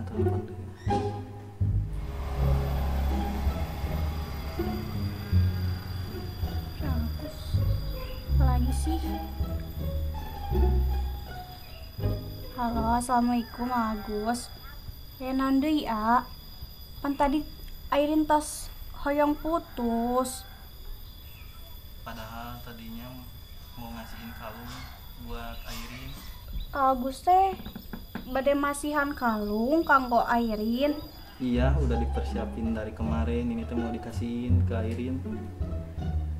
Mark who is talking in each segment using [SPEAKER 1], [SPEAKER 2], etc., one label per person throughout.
[SPEAKER 1] telepon deh.
[SPEAKER 2] Rakus lagi sih. Halo, assalamualaikum Agus. Nanda ya. Kan tadi Airin tas hoyong putus.
[SPEAKER 1] Padahal tadinya mau ngasihin kalung buat Airin.
[SPEAKER 2] Agus teh bade masihan kalung kanggo Airin.
[SPEAKER 1] Iya, udah dipersiapin dari kemarin. Ini tuh mau dikasihin ke Airin.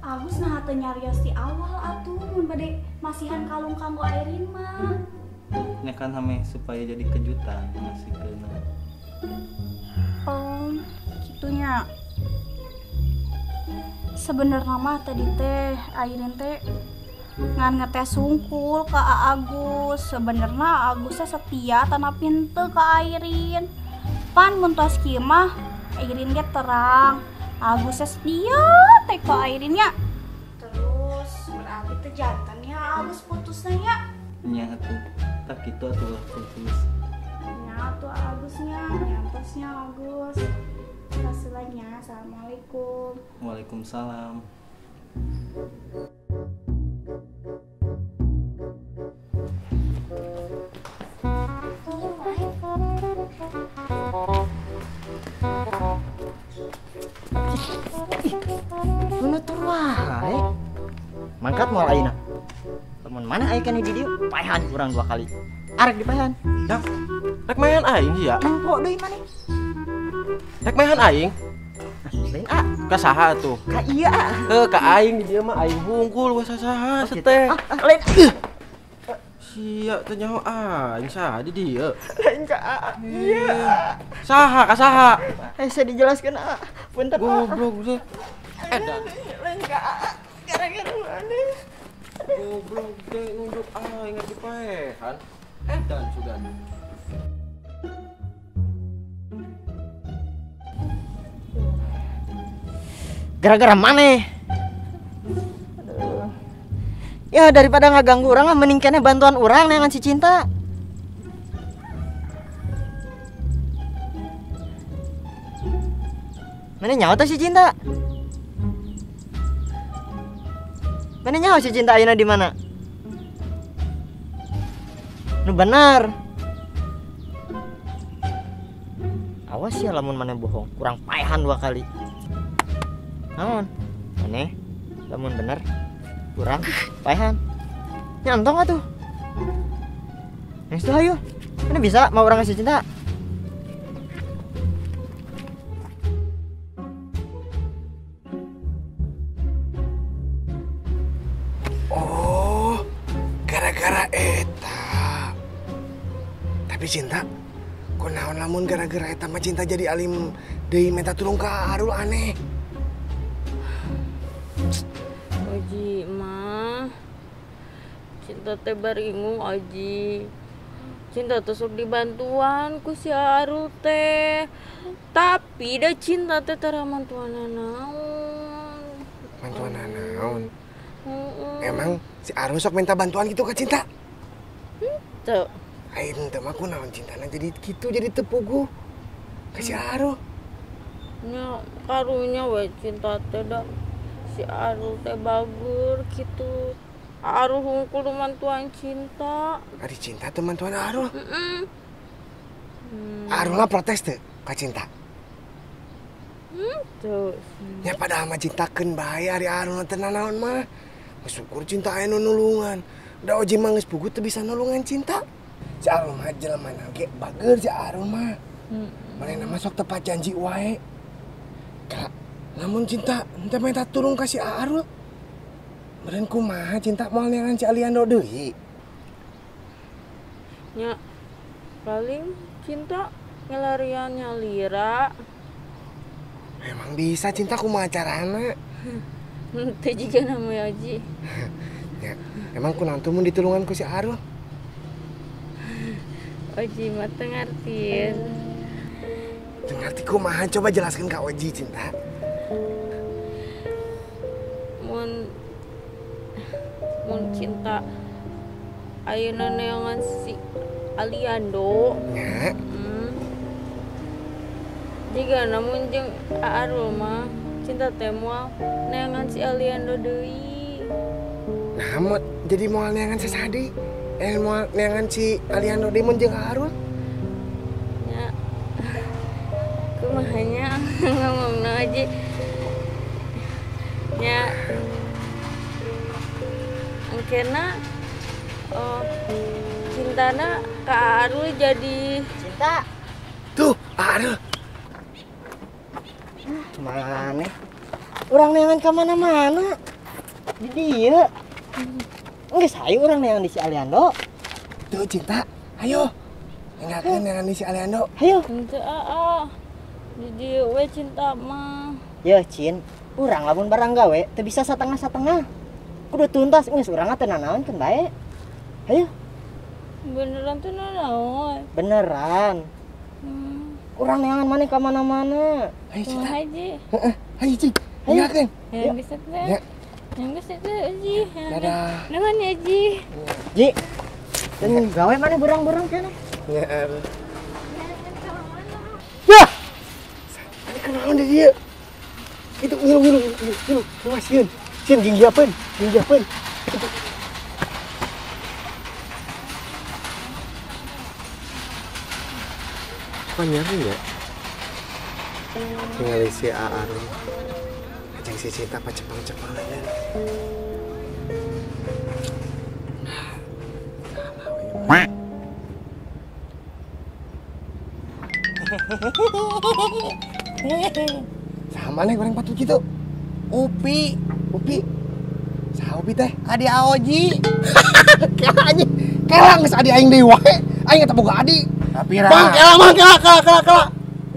[SPEAKER 2] Agus nah teu nyarios di awal atuh mun bade masihan kalung kanggo Airin mah.
[SPEAKER 1] Ya kan hame supaya jadi kejutan ngasih kena.
[SPEAKER 2] Gitunya. Sebenarnya mah tadi teh Airin teh ngan ngetes sungkul ke Agus. Sebenarnya Agusnya setia tanapin teu ke Airin. Pan mun tos kieu mah Airin ge terang. Agusnya setia teh ke Airinnya. Terus berarti teh jantannya Agus putusnya ya.
[SPEAKER 1] Nya atuh, tak gitu atuh lah putus.
[SPEAKER 2] Nya tuh Agusnya, nyantosnya Agus. Hasilnya, assalamualaikum.
[SPEAKER 1] Waalaikumsalam.
[SPEAKER 3] Mana tuh wae? Mangkat moal ayeuna. Temen mana aya kana di dieu? Paehan urang 2 kali. Arek dipaehan.
[SPEAKER 4] Dak, rek mayan aing sih ya.
[SPEAKER 3] Empok deui maneh.
[SPEAKER 4] Rek mayan aing.
[SPEAKER 3] Lain a,
[SPEAKER 4] Ka saha tuh?
[SPEAKER 3] ka iya a.
[SPEAKER 4] Ka aing di dieu mah aing hungkul we saha seteh.
[SPEAKER 3] Lain
[SPEAKER 4] Sia teh nyaho aing saha di dieu.
[SPEAKER 3] lain ka a. Iya.
[SPEAKER 4] Saha ka saha?
[SPEAKER 3] Saya dijelaskeun a. Punten a.
[SPEAKER 4] Goblok teh. Edan.
[SPEAKER 3] Lain ka a. Gara-gara maneh.
[SPEAKER 4] Goblok teh nunjuk aing ngerti paehan. Edan sugan.
[SPEAKER 3] Gara-gara maneh. Aduh. Ya daripada ngaganggu orang mah mending keneh bantuan orang neangan si Cinta. Mana nyaho teh si Cinta? Mana nyaho si Cinta ayeuna di mana? Nu bener. Awas ya lamun mana bohong, kurang paehan 2 kali. Naon? Aneh, lamun bener kurang paehan. Nyantong atuh. Nges tuh ayo. Ini bisa mau orang ngasih Cinta.
[SPEAKER 5] Oh, gara-gara eta. Tapi Cinta, kok naon lamun gara-gara eta mah Cinta jadi alim deui minta tulung ka Arul aneh.
[SPEAKER 6] Aji mah Cinta teh baringung Aji. Cinta teh sok dibantuan ku si Arul teh. Tapi da Cinta teh tara mantuana naon.
[SPEAKER 5] Bantuan naon? Emang si Arul sok minta bantuan gitu ke Cinta?
[SPEAKER 6] Tuh.
[SPEAKER 5] Ain teh mah kunaon Cintana jadi gitu jadi tepugu ke si Arul.
[SPEAKER 6] Nya karunya we Cinta teh da si Arul teh bagur gitu. Arul hungkul mantuan Cinta.
[SPEAKER 5] Ari Cinta teman tuan Arul. Arul mah protes teh ka Cinta.
[SPEAKER 6] Tuh.
[SPEAKER 5] Ya padahal mah cintakeun bae ari Arul teh nanaon mah. Syukur Cinta aya nu nulungan. Da oji mah geus pugu teu bisa nulungan Cinta. Si Arul mah jelema ge bager si Arul mah. Manehna mah sok tepat janji wae. Kak, namun Cinta henteu minta tulung ka si Arul. Meureun kumaha Cinta moal neangan si Aliando deui.
[SPEAKER 6] Nya paling Cinta ngelarian nyalira.
[SPEAKER 5] Emang bisa Cinta kumaha carana?
[SPEAKER 6] Teu jiga nama Aji.
[SPEAKER 5] Ya, emang kunaon tuh mun ditulungan ku si Arul?
[SPEAKER 6] Aji mah teu ngartiin.
[SPEAKER 5] Teu ngarti kumaha coba jelaskeun ka Oji Cinta.
[SPEAKER 6] Mun Cinta ayeuna neangan si Aliando.
[SPEAKER 5] Ya.
[SPEAKER 6] jika namun jeung Arul mah cinta teh moal neangan si Aliando deui.
[SPEAKER 5] Nah, mau jadi moal neangan sesadi. Moal neangan si Aliando deui mun jeung Arul.
[SPEAKER 6] Ya. Kumahanya ngomongna aja. Ya. Angkena cintana ka Arul jadi
[SPEAKER 3] Cinta.
[SPEAKER 5] Tuh, Arul.
[SPEAKER 3] Mana? Orang neangan ke mana-mana. Di dia. Enggak saya orang neangan di si Aliando.
[SPEAKER 5] Tuh, Cinta. Ayo. Nengakeun neangan di si Aliando.
[SPEAKER 3] Ayo.
[SPEAKER 6] henteu jadi we cinta mah.
[SPEAKER 3] Ya, Cin. Urang lamun barang gawe teu bisa satengah-satengah. Kudu tuntas geus urang teh nanaon kan bae. Ayo.
[SPEAKER 6] Beneran tuh naon?
[SPEAKER 3] Beneran. Urang neangan maneh ka mana-mana.
[SPEAKER 5] Ayo,
[SPEAKER 6] Kumaha
[SPEAKER 5] Cinta.
[SPEAKER 6] aja?
[SPEAKER 5] Heeh. Ayo, Cing. Nengakeun.
[SPEAKER 6] Yang bisa teh.
[SPEAKER 5] Ya.
[SPEAKER 6] Yang bisa teh Aji.
[SPEAKER 5] Dadah.
[SPEAKER 6] Dengan ya Aji.
[SPEAKER 3] Ji. Dan gawe maneh berang-berang keneh.
[SPEAKER 5] Ya, Arul. Wah! Ini kenaon deh dia? Itu ngilu. Mas, Sieun ginggiapeun. Apa nyari ya? Tinggal si Arul. Ajang si Cinta apa cepeng-cepengan. Sama nih goreng patut gitu. Upi. Saha Upi teh? Adi Aoji. Kelang geus adi aing deui wae. Aing eta boga adi. Tapi Bang, kela.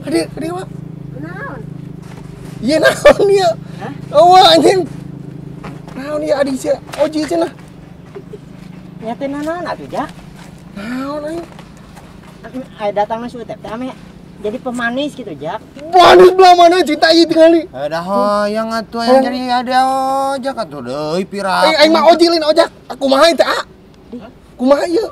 [SPEAKER 5] Adi mah. Naon? Iya naon ieu? Hah? Eueuh anjing. Naon ieu adi si Oji cenah?
[SPEAKER 3] Nya teh naon atuh, Jak?
[SPEAKER 5] Naon aing?
[SPEAKER 3] Aya datangna si Utep teh ame jadi pemanis gitu, Jak.
[SPEAKER 5] Manis belah mana Cinta ieu tingali.
[SPEAKER 4] Ada hoyong atuh yang jadi ada ojak atuh deui pirang.
[SPEAKER 5] Aing mah Oji lain ojak. Kumaha teh? Kumaha ieu?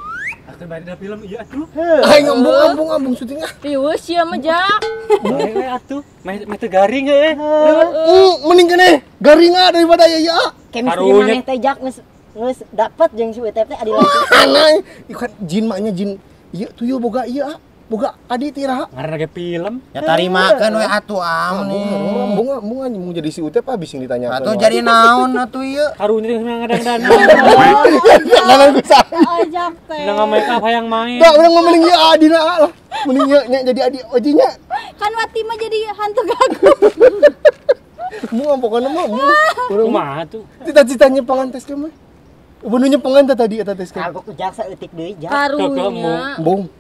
[SPEAKER 1] Akan bari da film ieu atuh.
[SPEAKER 5] Aing ngambung syuting ah.
[SPEAKER 6] Riweuh sia mah Jak.
[SPEAKER 1] Bae we atuh. Meh teu garing heuh.
[SPEAKER 5] Mending keneh garing daripada ieu ya.
[SPEAKER 3] Chemistry
[SPEAKER 1] Karunya.
[SPEAKER 3] maneh teh, Jak, geus dapet jeung si Utep teh adi langsung.
[SPEAKER 5] Aneh, ikan jin maknya jin. Ieu tuyul boga ieu boga adi tiraha.
[SPEAKER 1] Ngaranna ge film.
[SPEAKER 4] Ya tarimakeun we atuh
[SPEAKER 5] Ambung anjing mau jadi si Utep habis yang ditanya.
[SPEAKER 4] Atuh jadi naon atuh ieu?
[SPEAKER 1] Karunya teh ngadang-dang.
[SPEAKER 5] Lalu gue salah.
[SPEAKER 6] Ajak teh.
[SPEAKER 1] Udah make up hayang main.
[SPEAKER 5] Dah udah ngomongin ieu adina lah. Mending ieu nya jadi adi Ojinya.
[SPEAKER 2] Kan Wati mah jadi hantu gagu.
[SPEAKER 5] Mu pokona mah.
[SPEAKER 1] Kumaha tuh?
[SPEAKER 5] Cita-citanya pengantes teh mah. Benunya pengantin tadi eta tes kan.
[SPEAKER 3] Kagok jak saeutik deui, Jak.
[SPEAKER 6] Karunya.
[SPEAKER 5] Bung.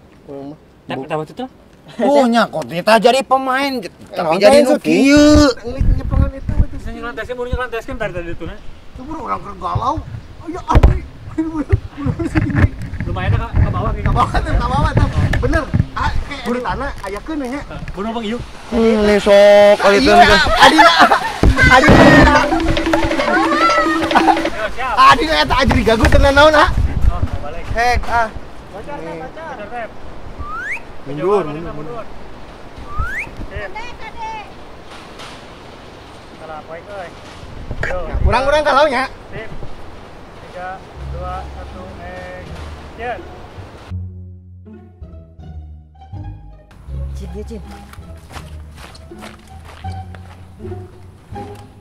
[SPEAKER 1] Tak tahu tuh.
[SPEAKER 4] Punya kok kita jadi pemain tapi
[SPEAKER 5] Naon
[SPEAKER 4] jadi
[SPEAKER 5] teh,
[SPEAKER 4] nu
[SPEAKER 5] Sok?
[SPEAKER 4] kieu.
[SPEAKER 5] Ngeliknya pengantin eta mah.
[SPEAKER 1] Bisa nyelanteskeun, baru nyelanteskeun tadi itu na.
[SPEAKER 5] Itu baru orang galau. Ya ampun.
[SPEAKER 1] Lumayan ka bawah kayak
[SPEAKER 5] Kabawa tuh. Bener. Kayak di tanah ayakeun nya.
[SPEAKER 1] Bunuh Bang Iyu.
[SPEAKER 4] Lesok kali itu.
[SPEAKER 5] Adina Adina eta ajri gagu tenan naon ah.
[SPEAKER 1] Oh, balik.
[SPEAKER 5] Hek ah.
[SPEAKER 1] Bacar. Rep.
[SPEAKER 5] Mundur.
[SPEAKER 2] Kade.
[SPEAKER 1] Salah poin euy. Yo.
[SPEAKER 5] Kurang-kurang kalau nya.
[SPEAKER 1] Sip. 3 2 1 action.
[SPEAKER 3] Cin.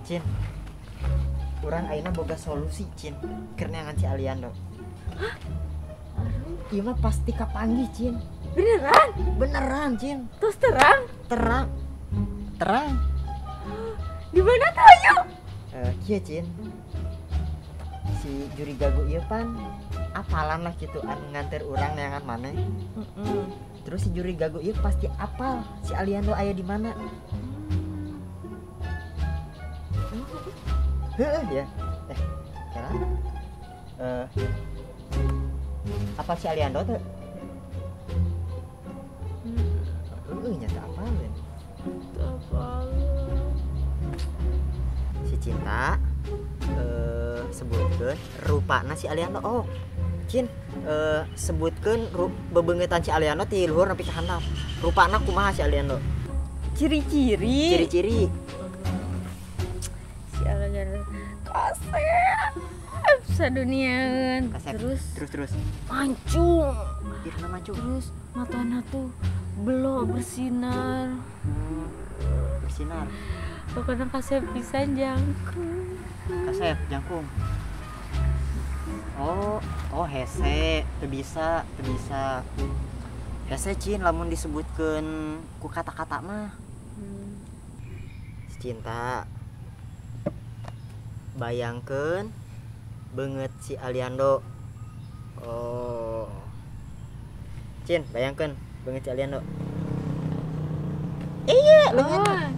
[SPEAKER 3] Cin. Urang ayeuna boga solusi, Cin. Keur neangan si Aliando. Hah? Ieu mah pasti kapanggih, Cin. Beneran, Cin.
[SPEAKER 6] Terus terang.
[SPEAKER 3] Terang.
[SPEAKER 6] Di mana tuh ayo?
[SPEAKER 3] Kieu, Cin. Si juri gagu ieu pan apalan lah gitu anu nganter urang neangan maneh. Terus si juri gagu ieu pasti apal si Aliando aya di mana. Heeh ya. Sekarang apa si Aliando tuh? Nyata apa ya? Si Cinta sebutkeun rupana si Aliando. Oh Cin, sebutkeun bebeungetan si Aliando ti luhur nepi ka handap. Rupana kumaha si Aliando?
[SPEAKER 6] Ciri-ciri si Aliando kasep saduniaeun.
[SPEAKER 3] Kasep. Terus
[SPEAKER 6] Mancung.
[SPEAKER 3] irna mancung
[SPEAKER 6] Terus matana tuh belok bersinar.
[SPEAKER 3] bersinar.
[SPEAKER 6] Pokoknya kasep pisan jangkung.
[SPEAKER 3] Kasep jangkung. Oh hese teu bisa hese cin lamun disebutkeun ku kata-kata mah cinta. Bayangkeun beungeut si Aliando. Oh cin bayangkeun beungeut si Aliando. Iya leungeut.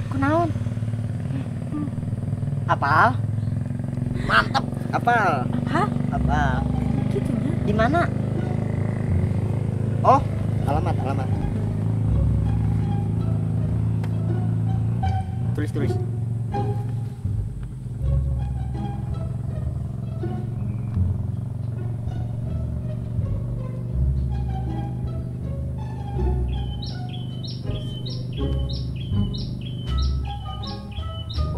[SPEAKER 3] Kunaon? Apal? Mantep, apal.
[SPEAKER 6] Hah?
[SPEAKER 3] Apal.
[SPEAKER 6] Gitu ya?
[SPEAKER 3] Di mana? Oh, alamat. Tulis.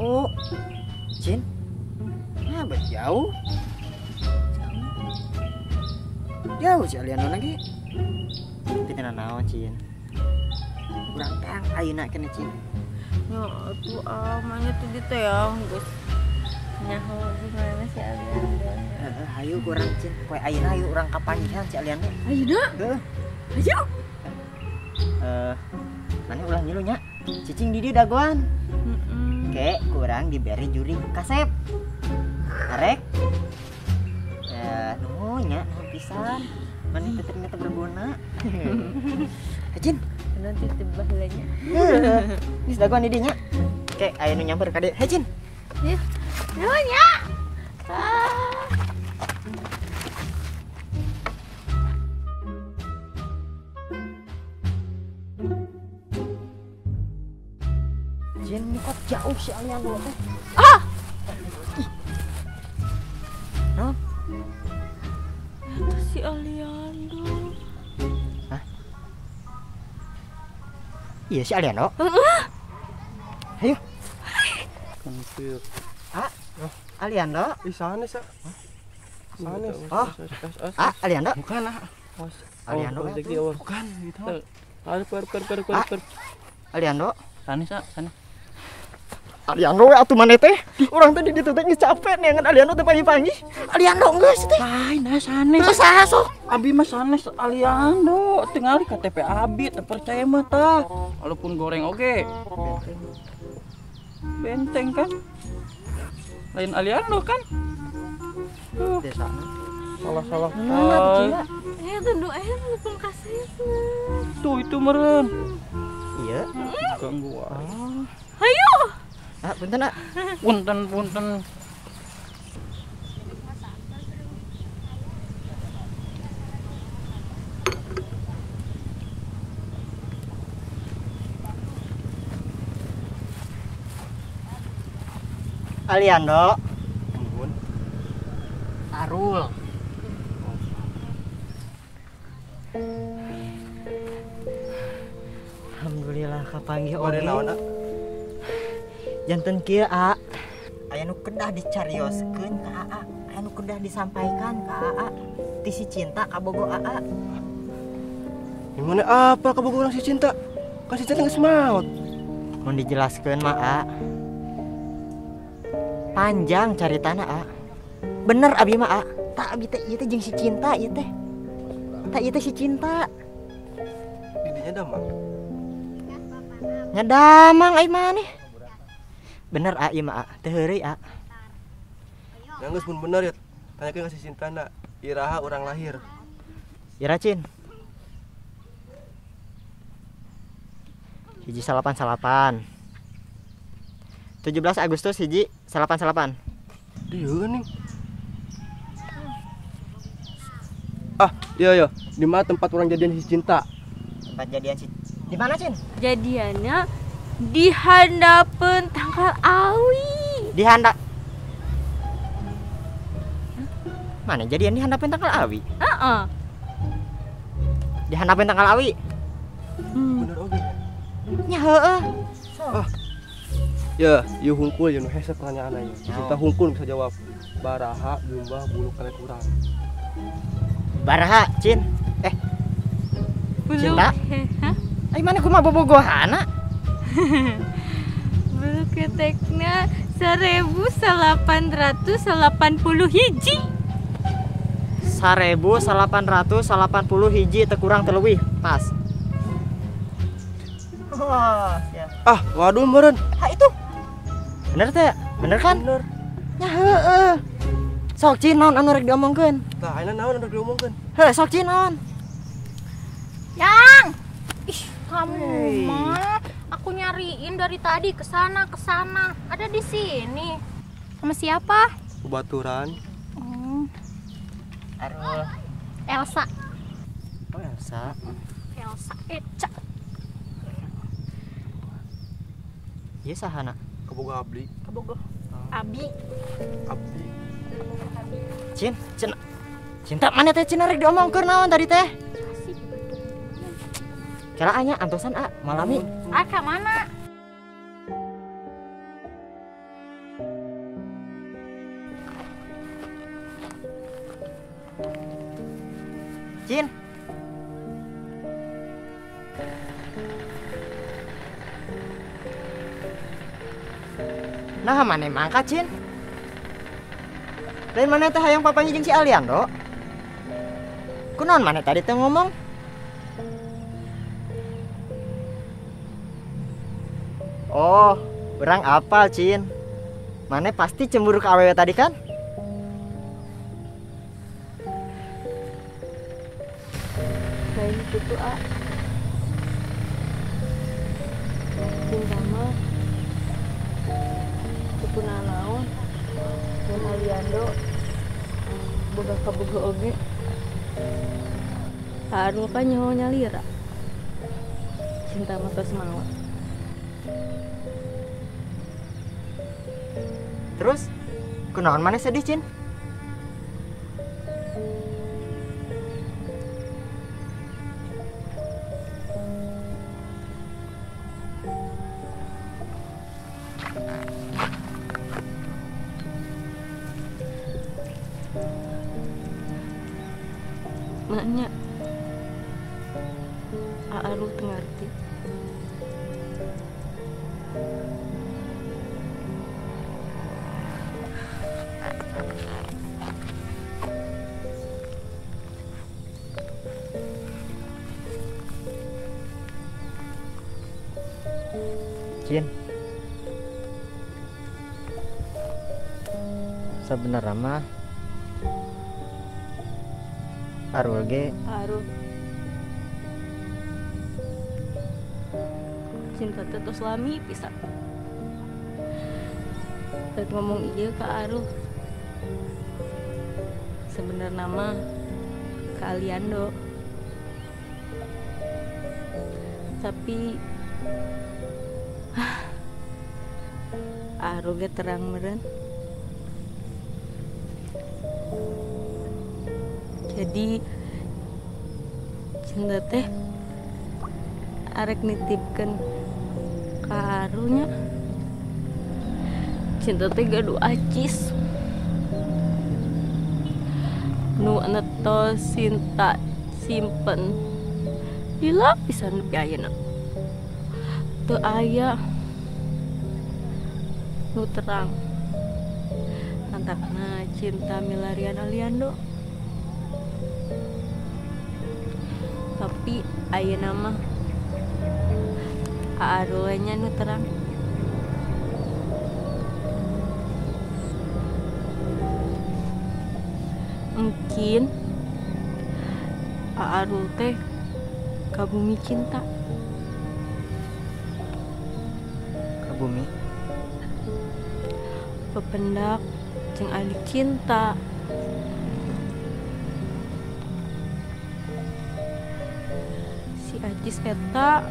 [SPEAKER 3] Oh, Cin, nah jauh si Aliando lagi. Tapi kena naon Cin? Kurang tang ayeuna kene Cin.
[SPEAKER 6] Ya tuh amanya tuh gitu ya geus nyaho gimana si Aliando.
[SPEAKER 3] Hayu kurang Cin, poe ayeuna hayu urang kapanggihan si Aliando.
[SPEAKER 6] Ayeuna?
[SPEAKER 3] Heuh.
[SPEAKER 6] Ayo.
[SPEAKER 3] Mana ulah ngilu nya? Cicing di dieu dagoan. Kek kurang diberi juri kasep. Arek. Ya, nuhun pisan. Mana teu ternyata berguna. Cin,
[SPEAKER 6] Nanti tebah heulanya.
[SPEAKER 3] geus dagoan di dieu nya. Kek aya nu nyamper ka dieu. Heh Cin.
[SPEAKER 6] Ya. Nuhunnya.
[SPEAKER 3] Cin, ini kok jauh si Aliando teh. Naon?
[SPEAKER 6] Itu si Aliando.
[SPEAKER 3] Iya si Aliando. Ayo.
[SPEAKER 4] Kampir.
[SPEAKER 3] Aliando.
[SPEAKER 4] Ih sanes ya. Sanes.
[SPEAKER 3] Oh. Aliando.
[SPEAKER 4] Bukan
[SPEAKER 3] Aliando.
[SPEAKER 4] Bukan gitu. Per.
[SPEAKER 3] Aliando.
[SPEAKER 1] Sanes sana.
[SPEAKER 3] Aliando we atuh maneh teh. Urang teh di ditu teh geus capek neangan Aliando teh panggih-panggih. Aliando geus teh.
[SPEAKER 1] Lain sanes.
[SPEAKER 3] Saha sok?
[SPEAKER 1] Abi mah sanes Aliando, tinggal di KTP Abi, teu percaya mah tah. Walaupun goreng oge. Benteng kan? Lain Aliando kan?
[SPEAKER 3] Desana.
[SPEAKER 1] Salah.
[SPEAKER 6] Tendu lupa kasih.
[SPEAKER 1] Tuh itu meren.
[SPEAKER 3] Iya.
[SPEAKER 1] Ganggu
[SPEAKER 6] Ayo.
[SPEAKER 3] Punten, Nak.
[SPEAKER 1] Punten.
[SPEAKER 3] Aliando.
[SPEAKER 4] Nuhun.
[SPEAKER 3] Arul. Alhamdulillah kapanggih
[SPEAKER 4] Ode
[SPEAKER 3] oge.
[SPEAKER 4] naon?
[SPEAKER 3] Janten kieu aya nu kedah dicarioskeun ka Aa, aya nu kedah disampaikan ka Aa. Ti si cinta ka bogo Aa.
[SPEAKER 4] Gimana apa kabogo urang si cinta? Kan si cinta geus maot.
[SPEAKER 3] Mun dijelaskeun mah Aa. Panjang caritana Aa. Bener abi mah Aa. Tak abi teh ieu teh jeung si cinta ieu teh. Tak ieu teh si cinta.
[SPEAKER 4] Didinya damang.
[SPEAKER 3] Nyadamang ai maneh. Bener A ieu mah A, teu heureuy A.
[SPEAKER 4] Yang geus mun bener ya. Tanyakeun ka si cintana. Iraha urang lahir.
[SPEAKER 3] Ira Cin. 188. 17 Agustus 188.
[SPEAKER 4] Dieu nih. Iya. Di mana tempat orang jadian si cinta?
[SPEAKER 3] Tempat jadian si. Di mana Cin?
[SPEAKER 6] Jadiannya di handapeun tanggal awi.
[SPEAKER 3] Di handap. Mana jadian dihandapin tanggal awi?
[SPEAKER 6] Heeh.
[SPEAKER 3] Dihandapin tanggal awi?
[SPEAKER 4] Bener oke.
[SPEAKER 3] Nya heueuh.
[SPEAKER 4] Ya, ieu hungkul jeung hese pertanyaan aing. Cinta hungkul bisa jawab. Baraha jumbah bulu kalet urang.
[SPEAKER 3] Baraha, Cin.
[SPEAKER 6] Bulu
[SPEAKER 3] Cinta?
[SPEAKER 6] Hah?
[SPEAKER 3] Ai mana kumaha bobogohana?
[SPEAKER 6] Bulu ketekna 1880 hiji.
[SPEAKER 3] 1880 hiji teu kurang teu leuwih. Pas. Oh, siap.
[SPEAKER 4] Ah, waduh meureun.
[SPEAKER 3] Itu. Bener teh? Bener kan?
[SPEAKER 4] Bener.
[SPEAKER 3] Ya heueuh. Sok Cin naon anu rek diomongkeun?
[SPEAKER 4] Tah, ayeuna naon anu diomongkeun?
[SPEAKER 3] Heuh, sok Cin naon?
[SPEAKER 2] Yang, ih kamu mah, aku nyariin dari tadi ke sana. Ada di sini. Sama siapa?
[SPEAKER 4] Baturan.
[SPEAKER 3] Arul.
[SPEAKER 2] Elsa.
[SPEAKER 3] Oh, Elsa.
[SPEAKER 2] Elsa Eca.
[SPEAKER 3] Ieu sahana?
[SPEAKER 4] Keboga abdi.
[SPEAKER 2] Kebogoh. Abi.
[SPEAKER 4] Abdi.
[SPEAKER 3] Cin, Cinta mana teh Cina rek diomongkeun naon tadi teh? Kira anya antosan malami.
[SPEAKER 2] Ka mana?
[SPEAKER 3] Cin. Nah, mana mangkat Cin? Lain mana teh hayang papanya jeung si Aliando? Kunaon mana tadi teh ngomong? Oh, urang apal Cin. Mana pasti cemburu ke awewe tadi kan?
[SPEAKER 6] Lain gitu cinta mah tepuna naon mun Aliando boga kaboga oge Arul kan nyawa nyalira cinta mah tos mawa.
[SPEAKER 3] Terus kunaon mana sedih Cin?
[SPEAKER 6] Maknya Arul teu ngarti.
[SPEAKER 3] Cin. Sebenarnya mah Arul ge
[SPEAKER 6] Arul cinta teh tos lami pisan. Dan ngomong iya ke Arul sebenarnya mah ke Aliando, tapi Arul ge terang meureun. Jadi cinta teh arek nitipkeun ka Arulnya. Cinta teh gaduh acis nu netos cinta simpen di lapisan nepi ayeuna teu aya nu terang antakna cinta milarian Aliando. Tapi ayeuna mah Arulnya nu terang. Mungkin Arul teh ka bumi cinta.
[SPEAKER 3] ke bumi.
[SPEAKER 6] Pependak jeung adik cinta. Si Ajis eta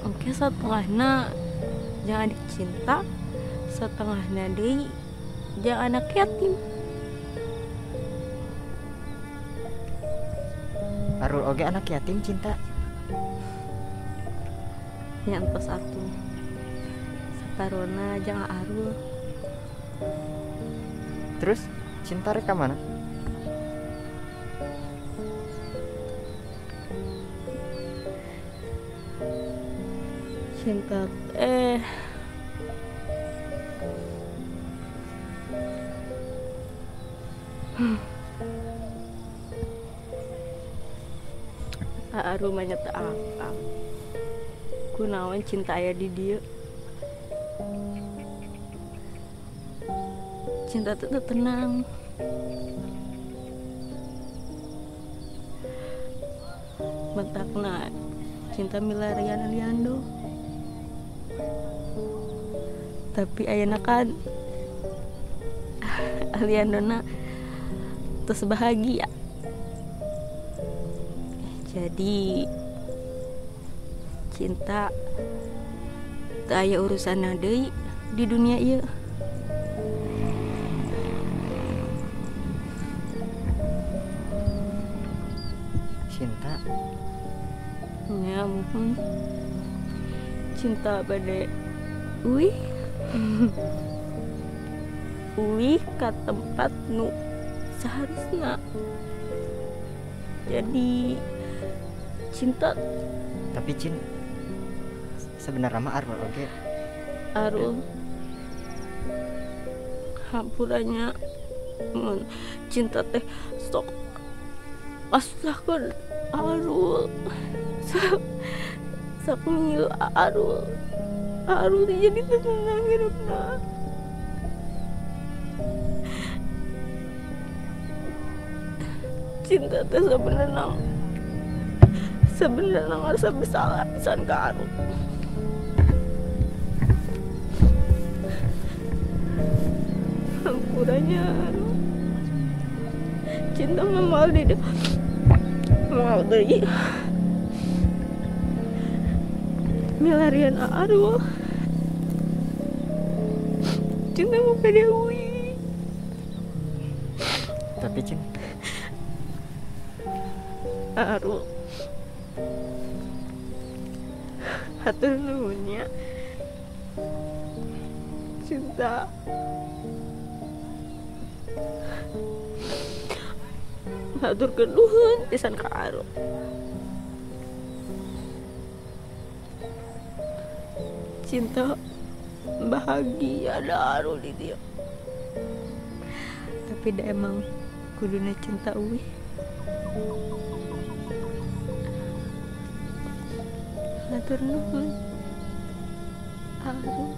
[SPEAKER 6] engke satengahna jeung adik cinta, setengahna deui jeung anak yatim.
[SPEAKER 3] Arul oge anak yatim Cinta.
[SPEAKER 6] Nyantos atuh saparona jeung Arul.
[SPEAKER 3] Terus Cinta rek ka mana?
[SPEAKER 6] Cinta Arul mah nyata akal. Kunaon Cinta aya di dieu. Cinta tetep tenang. Mentakna Cinta milarian Aliando. Tapi ayeuna kan Aliandona terus bahagia. Jadi Cinta teu aya urusanna deui di dunia ieu.
[SPEAKER 3] Cinta
[SPEAKER 6] Ya mohon Cinta bade uih uih ka tempat nu seharusna. Jadi Cinta
[SPEAKER 3] tapi Cin sebenarnya mah Arul oge
[SPEAKER 6] Arul hampurannya mun Cinta teh sok asalkan Arul sok ngilu Arul jadi tenang hirupna. Cinta teh sebenarnya ngerasa bersalah pisan ke Arul. Hampurannya Arul Cinta mau deui milarian Arul. Cinta mau pede uih.
[SPEAKER 3] tapi Cin
[SPEAKER 6] Arul hatur nuhunnya Cinta hatur nuhun pisan ka Arul. Cinta bahagia ada Arul di dia. Tapi dah emang kuduna Cinta uih. Hatur nuhun Arul.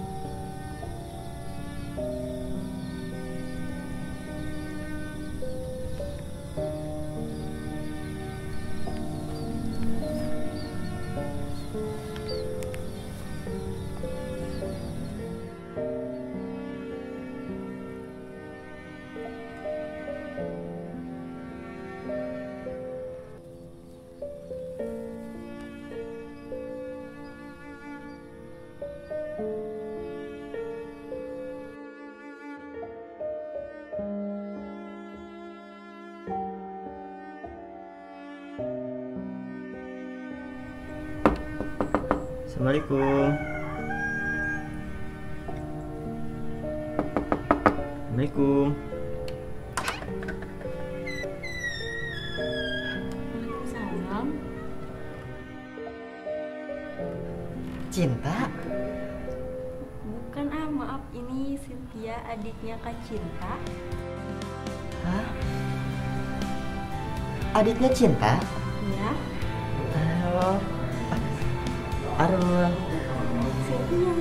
[SPEAKER 3] Assalamualaikum. Assalamualaikum.
[SPEAKER 6] Salam.
[SPEAKER 3] Cinta?
[SPEAKER 6] Bukan maaf ini Cynthia adiknya Kak Cinta.
[SPEAKER 3] Hah? Adiknya Cinta?
[SPEAKER 6] Ya.
[SPEAKER 3] Halo. Arul.
[SPEAKER 6] Cynthia.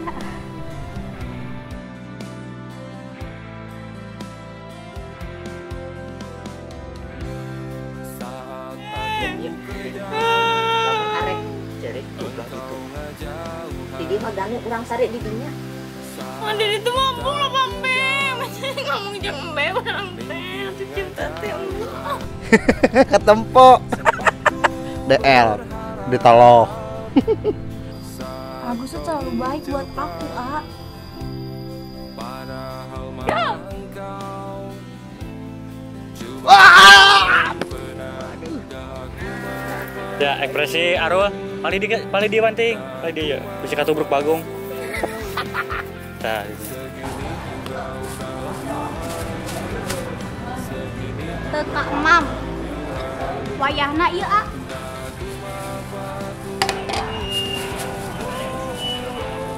[SPEAKER 3] Arek cerik juga gitu. Jadi magane urang sare di dinya.
[SPEAKER 6] Ada itu ngomong lah Bambe. Macam ngomong jembe barang teh. Atuh Cinta teh.
[SPEAKER 5] Ketempo. DL ditolong.
[SPEAKER 2] Agus tuh terlalu baik buat aku, A.
[SPEAKER 6] Ya.
[SPEAKER 7] Ya ekspresi Arul paling diwanting, paling dia bisa katubruk bagong. Nah,
[SPEAKER 2] Teka Mam. Wayahna ieu ah.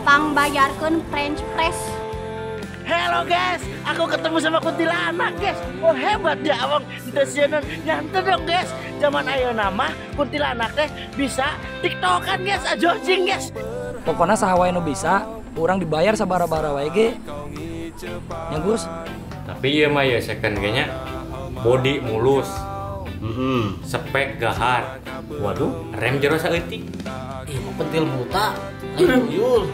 [SPEAKER 2] Pangbayarkeun French press.
[SPEAKER 8] Halo guys, aku ketemu sama kuntilanak guys. Oh hebat ya awang desieun nyantai dong guys. Zaman ayeuna mah kuntilanak teh bisa tiktokan guys, ajojing guys.
[SPEAKER 9] Pokoknya sahawae nu bisa, orang dibayar sabara-bara wae ge. Ya Gus.
[SPEAKER 7] tapi iya mah ya second kayaknya body mulus. Spek gahar. Waduh, rem jero saeutik.
[SPEAKER 8] Ih, mah pentil buta. Tuyul.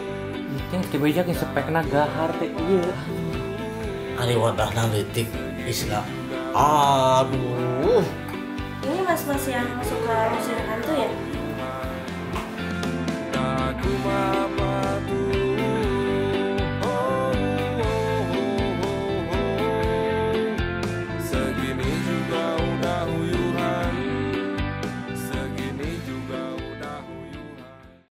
[SPEAKER 7] Yang tiba-tiba ke spekna gahar teh ieu.
[SPEAKER 8] Ari wadahna leutik isna. Aduh.
[SPEAKER 10] Ini mas-mas yang suka musik hantu ya?